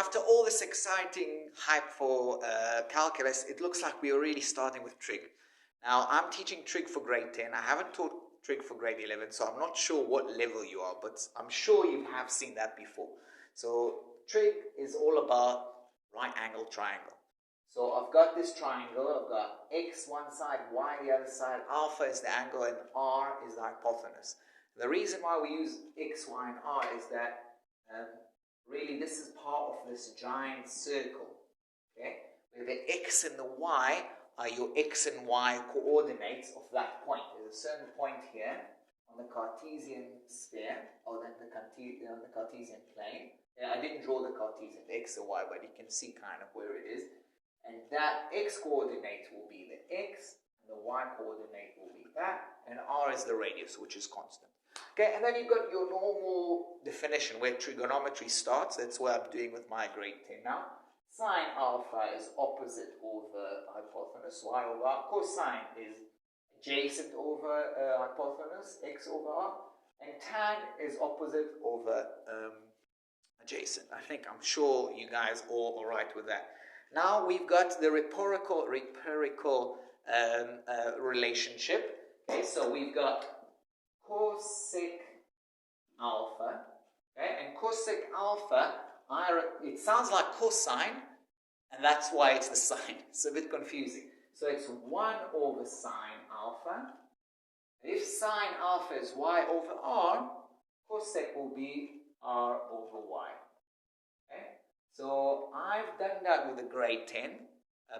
after all this exciting hype for calculus, it looks like we are really starting with trig. Now, I'm teaching trig for grade 10. I haven't taught trig for grade 11, so I'm not sure what level you are, but I'm sure you have seen that before. So trig is all about right angle triangle. So I've got this triangle, I've got x one side, y the other side, alpha is the angle, and r is the hypotenuse. The reason why we use x, y, and r is that really this is part of this giant circle, okay? Where the x and the y are your x and y coordinates of that point. There's a certain point here on the Cartesian sphere, or on the Cartesian plane. Yeah, I didn't draw the Cartesian, the x and y, but you can see kind of where it is. And that x coordinate will be the x, and the y coordinate will be that, and r is the radius, which is constant. Okay, and then you've got your normal definition where trigonometry starts. That's what I'm doing with my grade 10 now. Sine alpha is opposite over hypotenuse, y over r. Cosine is adjacent over hypotenuse, x over r. And tan is opposite over adjacent. I'm sure you guys are all right with that. Now we've got the reciprocal relationship. Okay, so we've got cosec alpha. Okay, and cosec alpha, it sounds like cosine, and that's why it's the sine. It's a bit confusing. So it's 1 over sine alpha. If sine alpha is y over r, cosec will be r over y. Okay? So I've done that with a grade 10,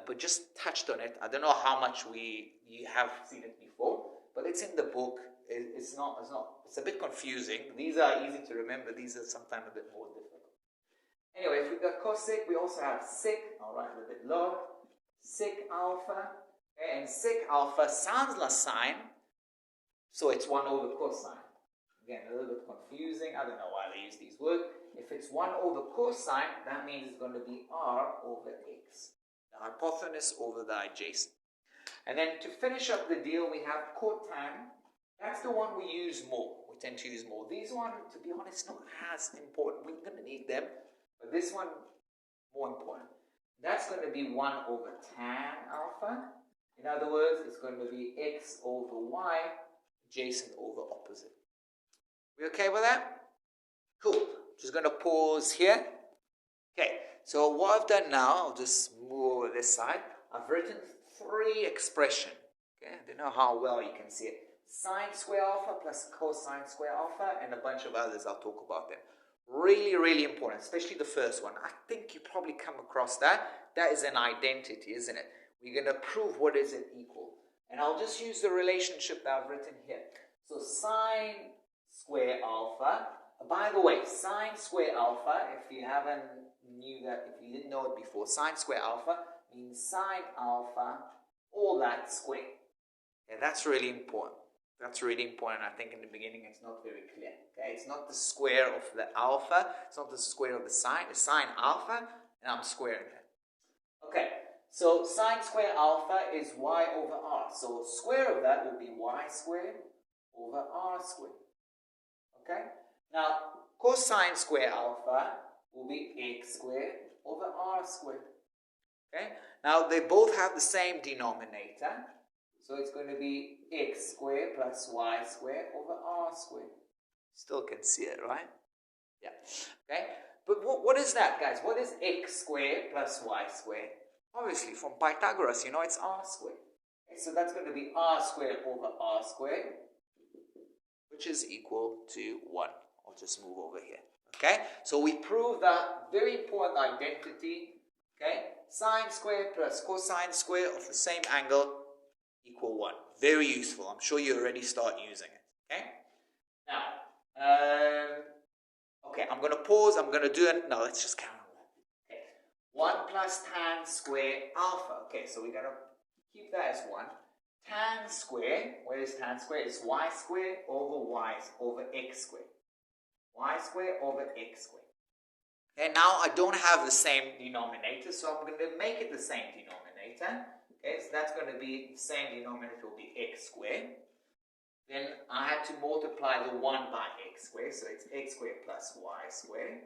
but just touched on it. I don't know how much you have seen it before, but it's in the book. It's a bit confusing. These are easy to remember. These are sometimes a bit more difficult. Anyway, if we've got cosec, we also have sec. I'll write a bit log. Sec alpha. Okay, and sec alpha sounds like sine, so it's 1 over cosine. Again, a little bit confusing. I don't know why they use these words. If it's 1 over cosine, that means it's going to be r over x. The hypotenuse over the adjacent. And then to finish up the deal, we have cotan. That's the one we use more. We tend to use more. These one, to be honest, not as important. We're going to need them. But this one, more important. That's going to be 1 over tan alpha. In other words, it's going to be x over y, adjacent over opposite. We okay with that? Cool. Just going to pause here. Okay, so what I've done now, I'll just move over this side. I've written 3 expressions. Okay, I don't know how well you can see it. Sine square alpha plus cosine square alpha, and a bunch of others. I'll talk about them. Really, really important, especially the first one. I think you probably come across that. That is an identity, isn't it? We're going to prove what is it equal. And I'll just use the relationship that I've written here. So sine square alpha. By the way, sine square alpha, if you didn't know it before, sine square alpha means sine alpha, all that square. Yeah, that's really important. That's really important. I think in the beginning it's not very clear. Okay, it's not the square of the alpha. It's not the square of the sine. It's sine alpha, and I'm squaring that. Okay, so sine square alpha is y over r. So square of that will be y squared over r squared. Okay. Now cosine square alpha will be x squared over r squared. Okay. Now they both have the same denominator. So it's going to be x squared plus y squared over r squared. Still can see it, right? Yeah. Okay. But what is that, guys? What is x squared plus y squared? Obviously, from Pythagoras, you know it's r squared. Okay, so that's going to be r squared over r squared, which is equal to 1. I'll just move over here. Okay. So we prove that very important identity. Okay. Sine squared plus cosine squared of the same angle equal 1. Very useful. I'm sure you already start using it. Okay? Now, okay, I'm going to pause. I'm going to do it. No, let's just count on that. Okay. 1 plus tan square alpha. Okay, so we're going to keep that as 1. Tan square, where is tan square? It's y squared over x squared. Y squared over x squared. Okay, now I don't have the same denominator, so I'm going to make it the same denominator. Okay, so that's going to be the same denominator will be x squared. Then I had to multiply the 1 by x squared, so it's x squared plus y squared.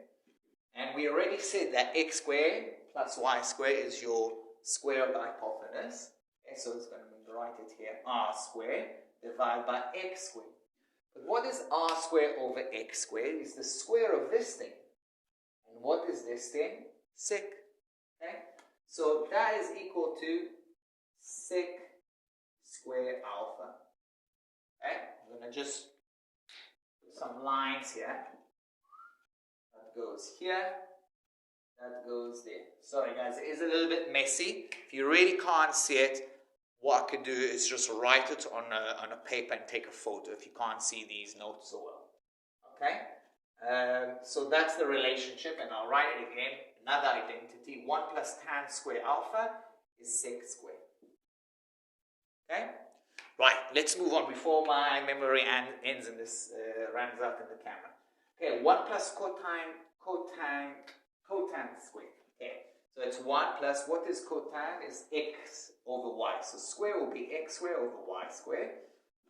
And we already said that x squared plus y squared is your square of the hypotenuse. Okay, so it's going to write it here, r squared divided by x squared. But what is r squared over x squared? It's the square of this thing. And what is this thing? Sec. Okay? So that is equal to sec square alpha. Okay? I'm going to just put some lines here. That goes here. That goes there. Sorry guys, it is a little bit messy. If you really can't see it, what I could do is just write it on a paper and take a photo if you can't see these notes so well. Okay? So that's the relationship, and I'll write it again. Another identity, 1 plus tan square alpha is sec square. Okay? Right, let's move on before my memory ends in this, runs out in the camera. Okay, 1 plus cotangent square. Okay, so it's 1 plus, what is cotangent? Is x over y. So square will be x square over y square.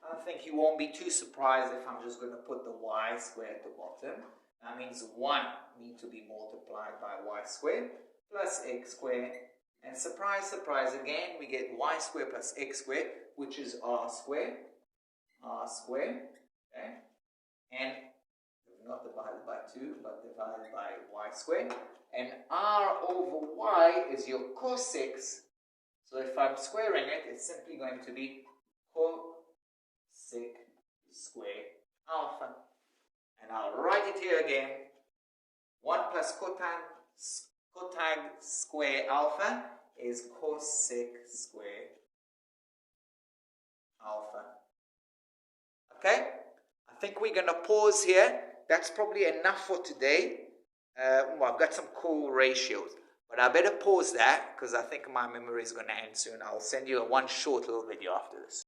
I think you won't be too surprised if I'm just going to put the y square at the bottom. That means 1 needs to be multiplied by y squared plus x squared. And surprise, surprise, again, we get y squared plus x squared, which is r squared. R squared. Okay? And not divided by 2, but divided by y squared. And r over y is your cosec. So if I'm squaring it, it's simply going to be cosec square alpha. And I'll write it here again. 1 plus cotangent square alpha is cosec square alpha. Okay? I think we're going to pause here. That's probably enough for today. Well, I've got some cool ratios. But I better pause that because I think my memory is going to end soon. I'll send you one short little video after this.